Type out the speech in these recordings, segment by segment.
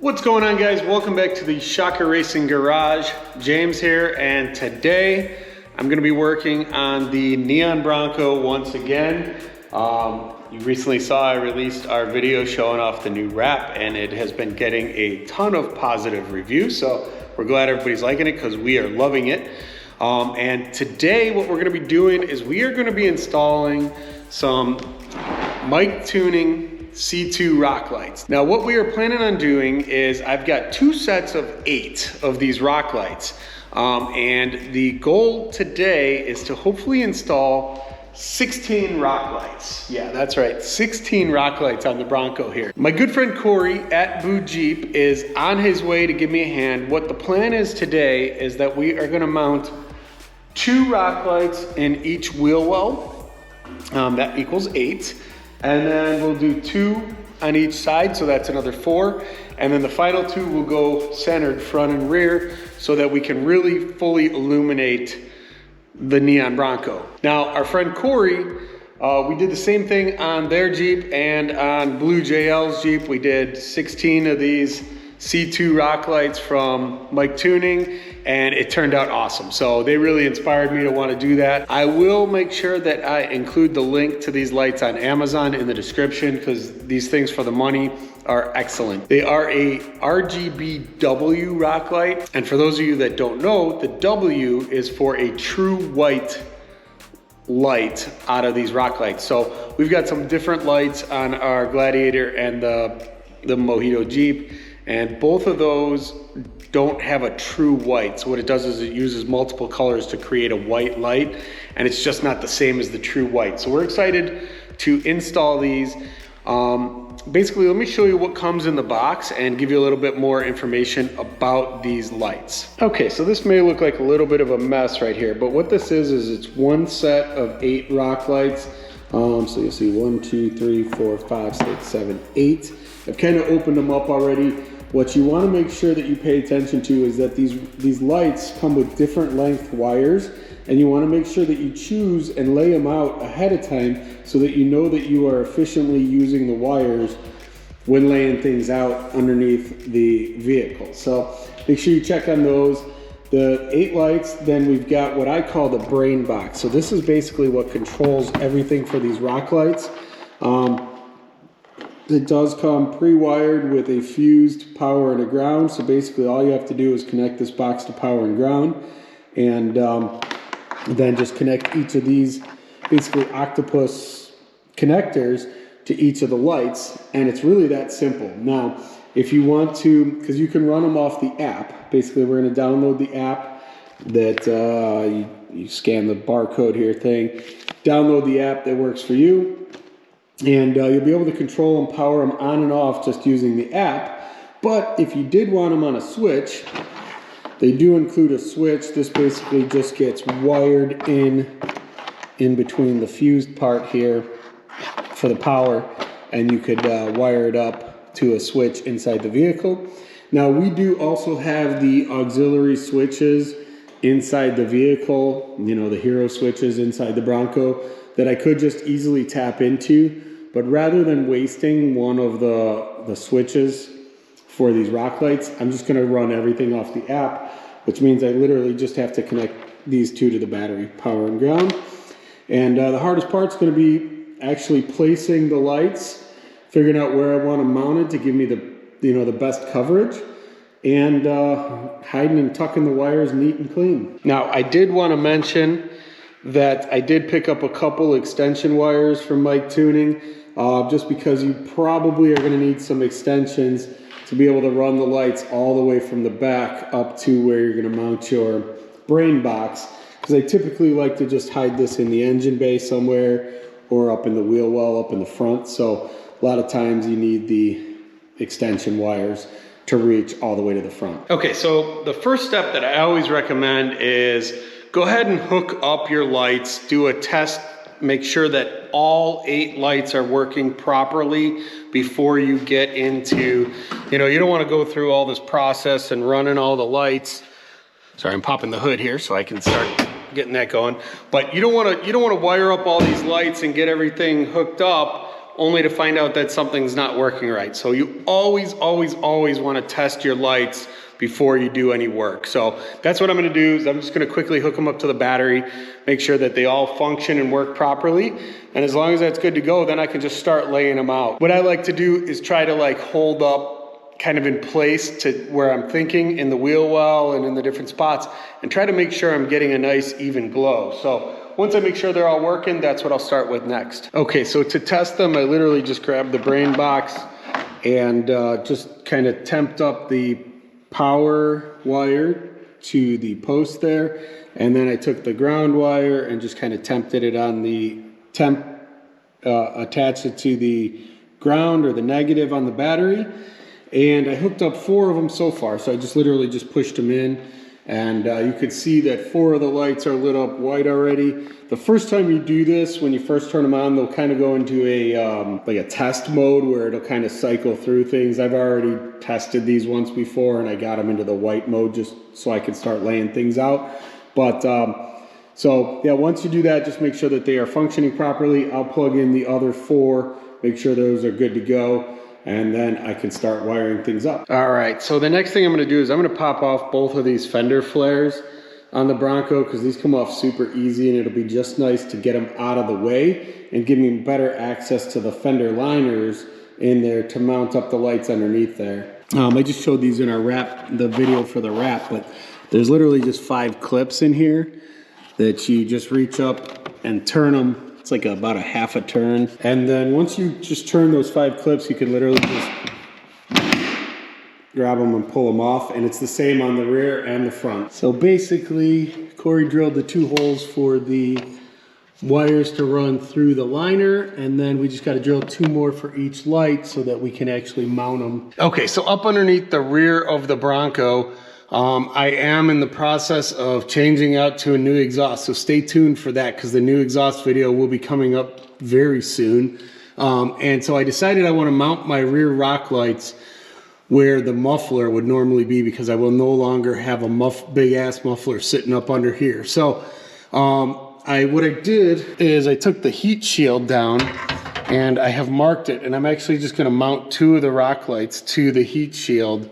What's going on, guys? Welcome back to the ShockerRacing garage. James here, and today I'm going to be working on the neon Bronco once again. You recently saw I released our video showing off the new wrap, and it has been getting a ton of positive reviews, so we're glad everybody's liking it because we are loving it. And today what we're going to be doing is we are going to be installing some MICTUNING C2 rock lights. Now what we are planning on doing is I've got two sets of 8 of these rock lights. And the goal today is to hopefully install 16 rock lights. Yeah, that's right, 16 rock lights on the Bronco here. My good friend Corey at Boo Jeep is on his way to give me a hand. What the plan is today is that we are gonna mount 2 rock lights in each wheel well. That equals 8. And then we'll do 2 on each side, so that's another 4. And then the final 2 will go centered front and rear so that we can really fully illuminate the neon Bronco. Now, our friend Corey, we did the same thing on their Jeep and on Blue JL's Jeep. We did 16 of these C2 rock lights from MICTUNING, and it turned out awesome. So they really inspired me to want to do that. I will make sure that I include the link to these lights on Amazon in the description, because these things for the money are excellent. They are a RGBW rock light. And for those of you that don't know, the W is for a true white light out of these rock lights. So we've got some different lights on our Gladiator and the Mojito Jeep, and both of those don't have a true white. So what it does is it uses multiple colors to create a white light, and it's just not the same as the true white. So we're excited to install these. Basically, let me show you what comes in the box and give you a little bit more information about these lights. Okay, so this may look like a little bit of a mess right here, but what this is it's one set of 8 rock lights. So you'll see 1, 2, 3, 4, 5, 6, 7, 8. I've kind of opened them up already. What you want to make sure that you pay attention to is that these lights come with different length wires, and you want to make sure that you choose and lay them out ahead of time so that you know that you are efficiently using the wires when laying things out underneath the vehicle. So make sure you check on those. The 8 lights, then we've got what I call the brain box. So this is basically what controls everything for these rock lights. It does come pre-wired with a fused power and a ground. So basically all you have to do is connect this box to power and ground, and then just connect each of these basically octopus connectors to each of the lights, and it's really that simple. Now, if you want to, because you can run them off the app, basically we're going to download the app that you scan the barcode here thing, download the app that works for you, and you'll be able to control and power them on and off just using the app. But if you did want them on a switch, they do include a switch. This basically just gets wired in between the fused part here for the power, and you could wire it up to a switch inside the vehicle. Now we do also have the auxiliary switches inside the vehicle, you know, the hero switches inside the Bronco that I could just easily tap into. But rather than wasting one of the switches for these rock lights, I'm just gonna run everything off the app, which means I literally just have to connect these 2 to the battery, power and ground. And the hardest part's gonna be actually placing the lights, figuring out where I want them mounted to give me the best coverage, and hiding and tucking the wires neat and clean. Now, I did want to mention that I did pick up a couple extension wires from MICTUNING, just because you probably are going to need some extensions to be able to run the lights all the way from the back up to where you're going to mount your brain box, because I typically like to just hide this in the engine bay somewhere or up in the wheel well up in the front. So a lot of times you need the extension wires to reach all the way to the front. Okay, so the first step that I always recommend is go ahead and hook up your lights, do a test, make sure that all 8 lights are working properly before you get into, you don't want to go through all this process and running all the lights. Sorry, I'm popping the hood here so I can start getting that going. But you don't want to wire up all these lights and get everything hooked up only to find out that something's not working right. So you always want to test your lights before you do any work. So that's what I'm gonna do, is I'm just gonna quickly hook them up to the battery, make sure that they all function and work properly. And as long as that's good to go, then I can just start laying them out. What I like to do is try to like hold up kind of in place to where I'm thinking in the wheel well and in the different spots, and try to make sure I'm getting a nice even glow. So once I make sure they're all working, that's what I'll start with next. Okay, so to test them, I literally just grabbed the brain box and just kind of temped up the power wire to the post there, and then I took the ground wire and just kind of temped it on the attached it to the ground or the negative on the battery, and I hooked up 4 of them so far. So I just literally just pushed them in, and you could see that 4 of the lights are lit up white already. The first time you do this, when you first turn them on, they'll kind of go into a like a test mode where it'll kind of cycle through things. I've already tested these once before, and I got them into the white mode just so I could start laying things out. But so yeah, once you do that, just make sure that they are functioning properly. I'll plug in the other 4, make sure those are good to go, and then I can start wiring things up. All right, so the next thing I'm gonna do is I'm gonna pop off both of these fender flares on the Bronco, because these come off super easy, and it'll be just nice to get them out of the way and give me better access to the fender liners in there to mount up the lights underneath there. I just showed these in our wrap, the video for the wrap, but there's literally just 5 clips in here that you just reach up and turn them. It's like about a half a turn. And then once you just turn those 5 clips, you can literally just grab them and pull them off, and it's the same on the rear and the front. So basically, Corey drilled the 2 holes for the wires to run through the liner, and then we just got to drill 2 more for each light so that we can actually mount them. Okay, so up underneath the rear of the Bronco, I am in the process of changing out to a new exhaust, so stay tuned for that, because the new exhaust video will be coming up very soon. And so I decided I want to mount my rear rock lights where the muffler would normally be, because I will no longer have a big ass muffler sitting up under here. So what I did is I took the heat shield down and I have marked it, and I'm actually just going to mount 2 of the rock lights to the heat shield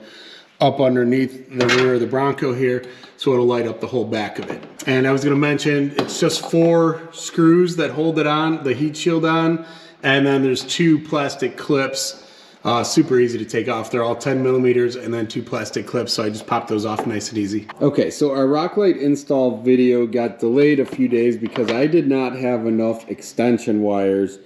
up underneath the rear of the Bronco here, so it'll light up the whole back of it. And I was going to mention, it's just 4 screws that hold it on, the heat shield on, and then there's 2 plastic clips. Super easy to take off. They're all 10 millimeters, and then 2 plastic clips, so I just popped those off nice and easy. Okay, so our rock light install video got delayed a few days because I did not have enough extension wires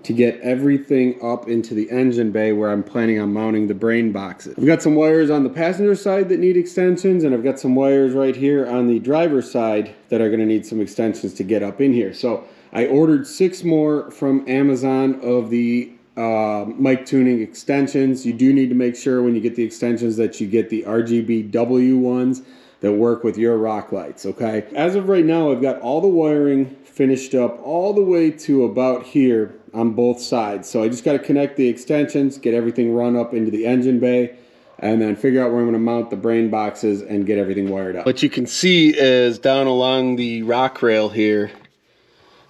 to get everything up into the engine bay where I'm planning on mounting the brain boxes. I've got some wires on the passenger side that need extensions, and I've got some wires right here on the driver's side that are gonna need some extensions to get up in here. So I ordered 6 more from Amazon of the MICTUNING extensions. You do need to make sure when you get the extensions that you get the RGBW ones that work with your rock lights, okay? As of right now, I've got all the wiring finished up all the way to about here on both sides. So I just got to connect the extensions, get everything run up into the engine bay, and then figure out where I'm going to mount the brain boxes and get everything wired up. What you can see is down along the rock rail here,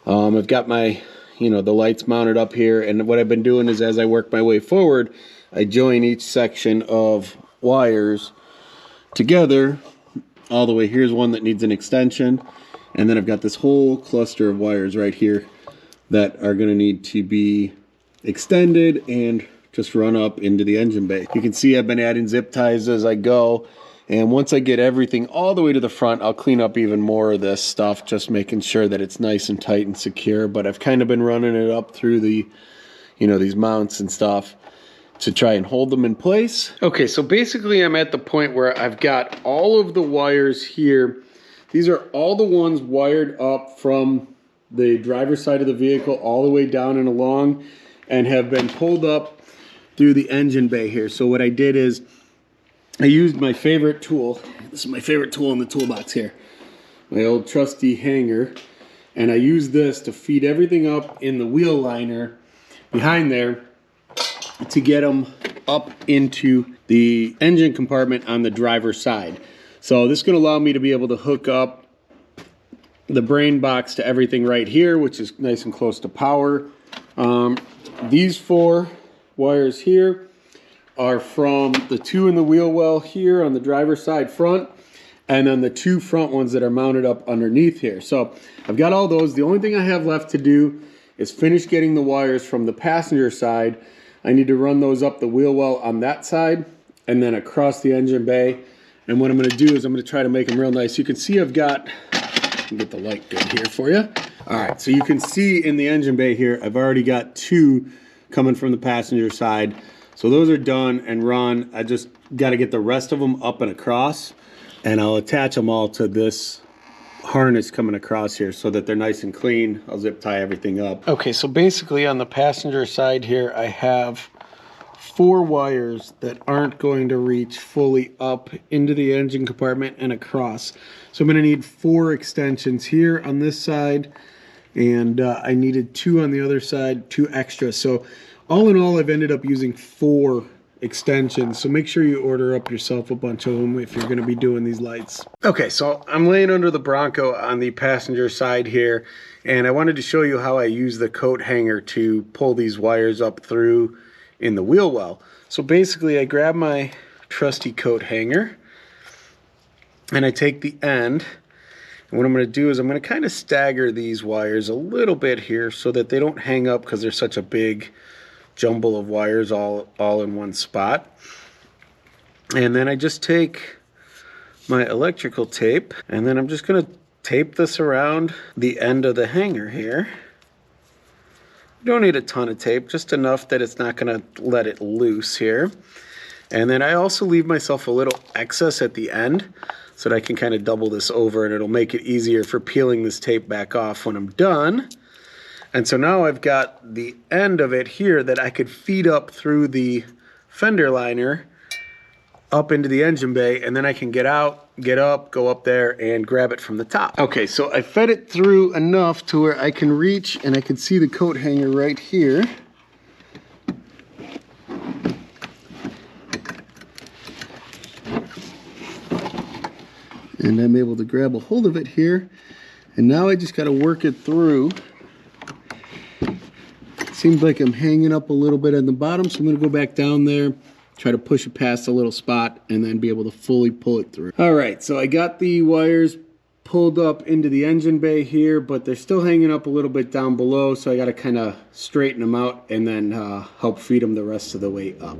I've got my, the lights mounted up here, and what I've been doing is as I work my way forward, I join each section of wires together all the way. Here's one that needs an extension, and then I've got this whole cluster of wires right here that are going to need to be extended and just run up into the engine bay. You can see I've been adding zip ties as I go, and once I get everything all the way to the front, I'll clean up even more of this stuff, just making sure that it's nice and tight and secure. But I've kind of been running it up through the, these mounts and stuff to try and hold them in place. Okay, so basically I'm at the point where I've got all of the wires here. These are all the ones wired up from the driver's side of the vehicle all the way down and along, and have been pulled up through the engine bay here. So what I did is I used my favorite tool. This is my favorite tool in the toolbox here, my old trusty hanger, and I used this to feed everything up in the wheel liner behind there to get them up into the engine compartment on the driver's side. So this is going to allow me to be able to hook up the brain box to everything right here, which is nice and close to power. these 4 wires here are from the 2 in the wheel well here on the driver's side front, and then the 2 front ones that are mounted up underneath here. So I've got all those. The only thing I have left to do is finish getting the wires from the passenger side. I need to run those up the wheel well on that side and then across the engine bay. And what I'm going to do is I'm going to try to make them real nice. You can see I've got, get the light good here for you. All right, so you can see in the engine bay here, I've already got 2 coming from the passenger side. So those are done and run. I just got to get the rest of them up and across, and I'll attach them all to this harness coming across here so that they're nice and clean. I'll zip tie everything up. Okay, so basically on the passenger side here, I have 4 wires that aren't going to reach fully up into the engine compartment and across. So I'm going to need 4 extensions here on this side, and I needed 2 on the other side, 2 extra. So all in all, I've ended up using 4 extensions. So make sure you order up yourself a bunch of them if you're going to be doing these lights. Okay, so I'm laying under the Bronco on the passenger side here, and I wanted to show you how I use the coat hanger to pull these wires up through in the wheel well. So basically I grab my trusty coat hanger and I take the end, and what I'm going to do is I'm going to kind of stagger these wires a little bit here so that they don't hang up because they're such a big jumble of wires all in one spot. And then I just take my electrical tape and then I'm just going to tape this around the end of the hanger here. You don't need a ton of tape, just enough that it's not going to let it loose here. And then I also leave myself a little excess at the end so that I can kind of double this over, and it'll make it easier for peeling this tape back off when I'm done. And so now I've got the end of it here that I could feed up through the fender liner up into the engine bay, and then I can get out, get up, go up there and grab it from the top. Okay, so I fed it through enough to where I can reach and I can see the coat hanger right here. And I'm able to grab a hold of it here. And now I just got to work it through. Seems like I'm hanging up a little bit at the bottom, so I'm going to go back down there, try to push it past a little spot, and then be able to fully pull it through. All right, so I got the wires pulled up into the engine bay here, but they're still hanging up a little bit down below, so I got to kind of straighten them out and then help feed them the rest of the way up.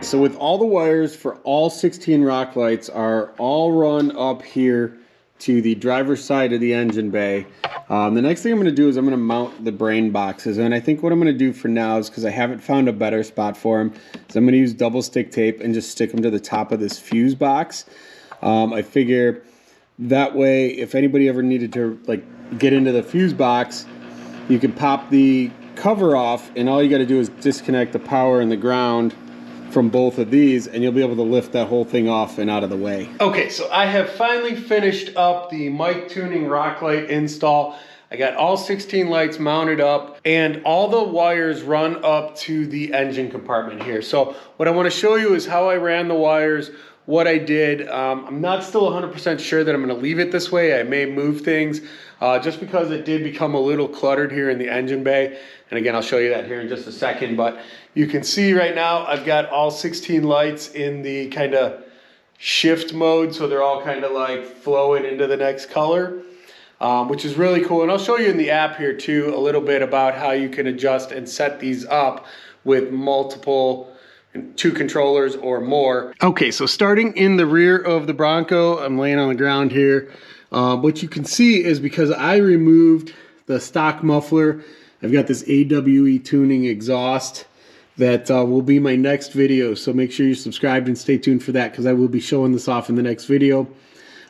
So with all the wires for all 16 rock lights are all run up here to the driver's side of the engine bay. The next thing I'm going to do is I'm going to mount the brain boxes, and I think what I'm going to do for now is, because I haven't found a better spot for them, is I'm going to use double stick tape and just stick them to the top of this fuse box. I figure that way if anybody ever needed to like get into the fuse box, you can pop the cover off and all you got to do is disconnect the power and the ground from both of these, and you'll be able to lift that whole thing off and out of the way. Okay, so I have finally finished up the MICTUNING rock light install. I got all 16 lights mounted up, and all the wires run up to the engine compartment here. So what I want to show you is how I ran the wires, what I did. I'm not still 100% sure that I'm going to leave it this way. I may move things just because it did become a little cluttered here in the engine bay. And again, I'll show you that here in just a second. But you can see right now I've got all 16 lights in the kind of shift mode. So they're all kind of like flowing into the next color, which is really cool. And I'll show you in the app here too a little bit about how you can adjust and set these up with multiple 2 controllers or more. Okay, so starting in the rear of the Bronco, I'm laying on the ground here. What you can see is because I removed the stock muffler, I've got this AWE tuning exhaust that will be my next video. So make sure you're subscribed and stay tuned for that, because I will be showing this off in the next video.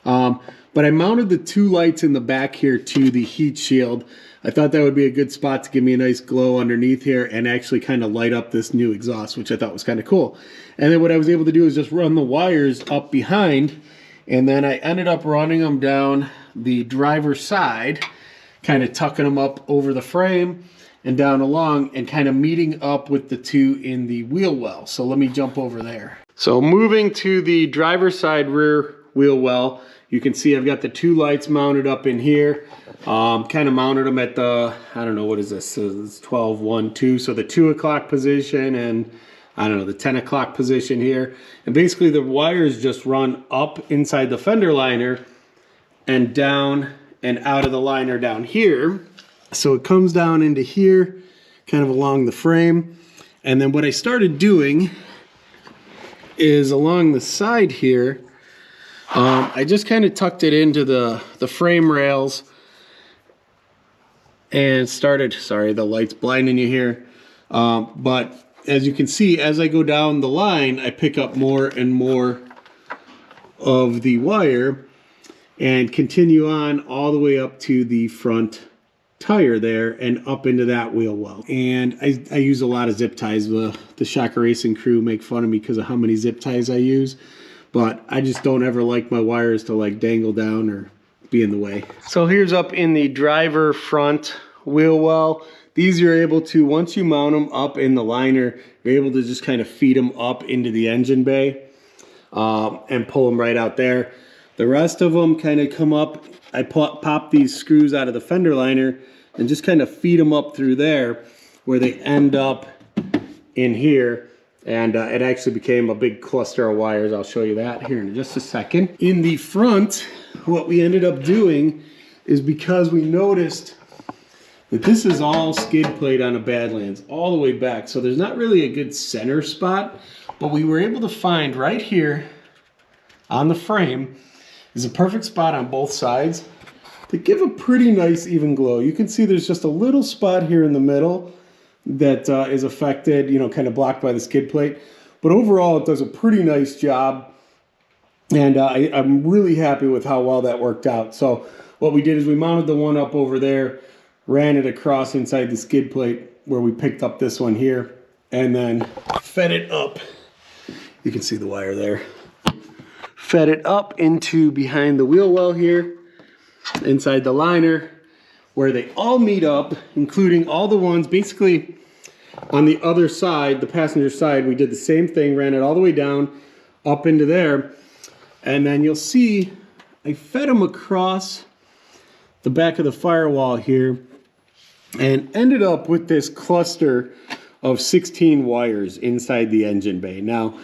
But I mounted the 2 lights in the back here to the heat shield. I thought that would be a good spot to give me a nice glow underneath here and actually kind of light up this new exhaust, which I thought was kind of cool. And then what I was able to do is just run the wires up behind, and then I ended up running them down the driver's side, kind of tucking them up over the frame and down along and kind of meeting up with the 2 in the wheel well. So let me jump over there. So moving to the driver's side rear wheel well. You can see I've got the 2 lights mounted up in here. Kind of mounted them at the, I don't know, what is this? So it's 12, 1, 2. So the 2 o'clock position and I don't know, the 10 o'clock position here. And basically the wires just run up inside the fender liner and down and out of the liner down here. So it comes down into here, kind of along the frame. And then what I started doing is along the side here, I just kind of tucked it into the frame rails and started, sorry, the light's blinding you here. But as you can see, as I go down the line, I pick up more and more of the wire and continue on all the way up to the front tire there and up into that wheel well. And I use a lot of zip ties. The ShockerRacing crew make fun of me because of how many zip ties I use, but I just don't ever like my wires to like dangle down or be in the way. So here's up in the driver front wheel well. These you're able to, once you mount them up in the liner, you're able to just kind of feed them up into the engine bay and pull them right out there. The rest of them kind of come up. I pop these screws out of the fender liner and just kind of feed them up through there where they end up in here. And it actually became a big cluster of wires. I'll show you that here in just a second. In the front, what we ended up doing is, because we noticed that this is all skid plate on a Badlands all the way back, so there's not really a good center spot, but we were able to find right here on the frame is a perfect spot on both sides to give a pretty nice even glow. You can see there's just a little spot here in the middle that is affected, you know, kind of blocked by the skid plate. But overall, it does a pretty nice job. And I'm really happy with how well that worked out. So what we did is we mounted the one up over there, ran it across inside the skid plate where we picked up this one here, and then fed it up. You can see the wire there. Fed it up into behind the wheel well here, inside the liner, where they all meet up, including all the ones basically on the other side, the passenger side. We did the same thing, ran it all the way down, up into there, and then you'll see I fed them across the back of the firewall here and ended up with this cluster of 16 wires inside the engine bay. Now,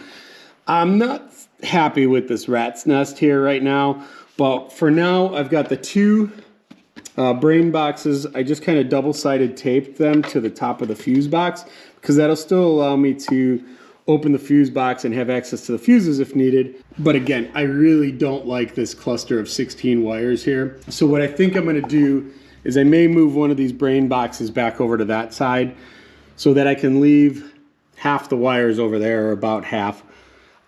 I'm not happy with this rat's nest here right now, but for now I've got the 2 brain boxes. I just kind of double-sided taped them to the top of the fuse box because that'll still allow me to open the fuse box and have access to the fuses if needed. But again, I really don't like this cluster of 16 wires here. So what I think I'm going to do is I may move one of these brain boxes back over to that side so that I can leave half the wires over there, or about half,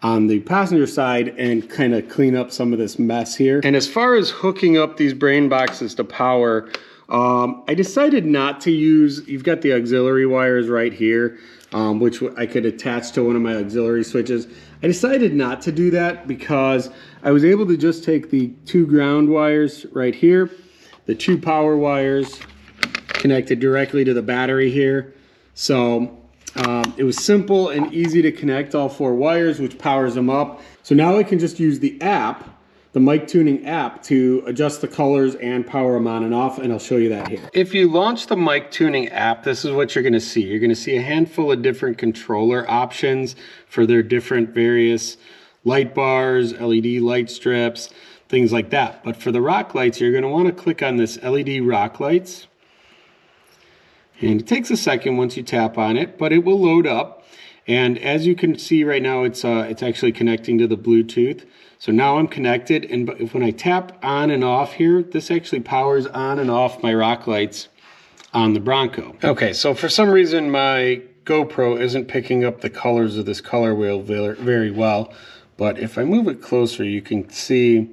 on the passenger side, and kind of clean up some of this mess here. And as far as hooking up these brain boxes to power, I decided not to use, you've got the auxiliary wires right here, which I could attach to one of my auxiliary switches. I decided not to do that because I was able to just take the 2 ground wires right here, the 2 power wires connected directly to the battery here. So it was simple and easy to connect all 4 wires, which powers them up. So now I can just use the app, the MICTUNING app, to adjust the colors and power them on and off, and I'll show you that here. If you launch the MICTUNING app, this is what you're going to see. You're going to see a handful of different controller options for their different various light bars, LED light strips, things like that. But for the rock lights, you're going to want to click on this LED rock lights. And it takes a second once you tap on it, but it will load up. And as you can see right now, it's actually connecting to the Bluetooth. So now I'm connected, and when I tap on and off here, this actually powers on and off my rock lights on the Bronco. Okay, so for some reason my GoPro isn't picking up the colors of this color wheel very well, but if I move it closer, you can see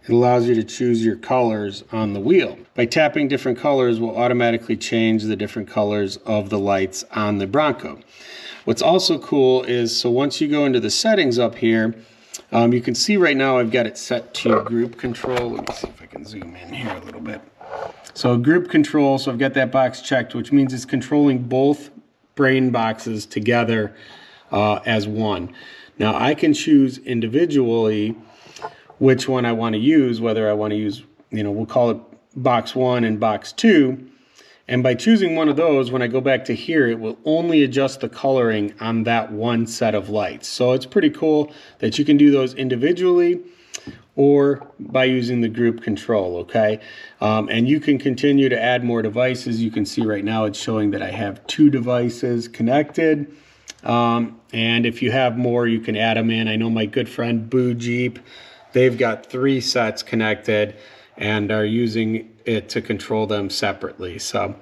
it allows you to choose your colors on the wheel. By tapping different colors will automatically change the different colors of the lights on the Bronco. What's also cool is, so once you go into the settings up here, you can see right now I've got it set to group control. Let me see if I can zoom in here a little bit. So group control, so I've got that box checked, which means it's controlling both brain boxes together as one. Now I can choose individually which one I want to use, whether I want to use, we'll call it box 1 and box 2. And by choosing one of those, when I go back to here, it will only adjust the coloring on that one set of lights. So it's pretty cool that you can do those individually or by using the group control, okay? And you can continue to add more devices. You can see right now it's showing that I have 2 devices connected. And if you have more, you can add them in. I know my good friend Boo Jeep, they've got 3 sets connected and are using it to control them separately. So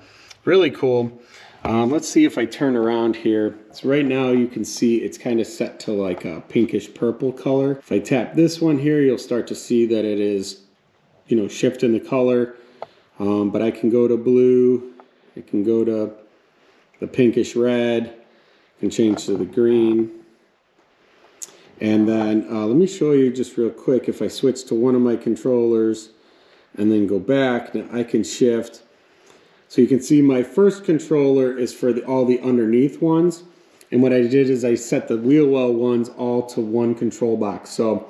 really cool. Let's see if I turn around here. So right now you can see it's kind of set to like a pinkish purple color. If I tap this one here, you'll start to see that it is, shifting the color. But I can go to blue. I can go to the pinkish red. I can change to the green. And then let me show you just real quick. If I switch to one of my controllers and then go back, now I can shift. So you can see my first controller is for all the underneath ones. And what I did is I set the wheel well ones all to one control box. So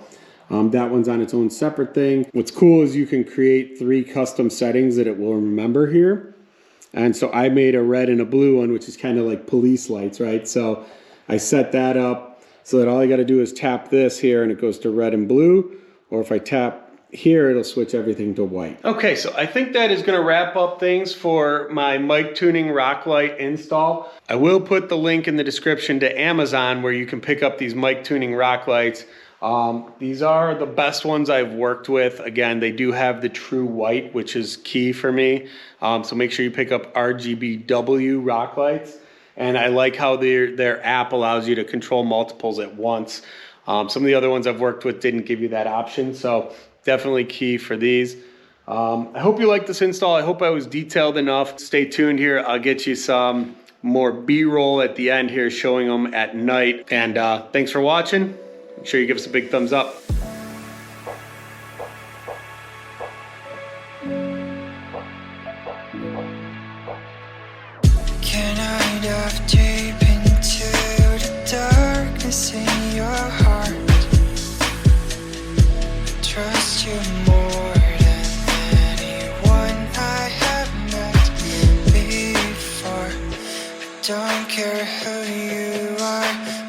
that one's on its own separate thing. What's cool is you can create 3 custom settings that it will remember here. And so I made a red and a blue one, which is kind of like police lights, right? So I set that up so that all I got to do is tap this here and it goes to red and blue. Or if I tap here, it'll switch everything to white. Okay, so I think that is going to wrap up things for my MICTUNING rock light install. I will put the link in the description to Amazon where you can pick up these MICTUNING rock lights. These are the best ones I've worked with. Again, they do have the true white, which is key for me. So make sure you pick up RGBW rock lights. And I like how their app allows you to control multiples at once. Some of the other ones I've worked with didn't give you that option. So definitely key for these. I hope you like this install. I hope I was detailed enough. Stay tuned here. I'll get you some more B-roll at the end here showing them at night. And thanks for watching. Make sure you give us a big thumbs up. Can I dive deep into the darkness in your heart? Trust you more than anyone I have met before. I don't care who you are.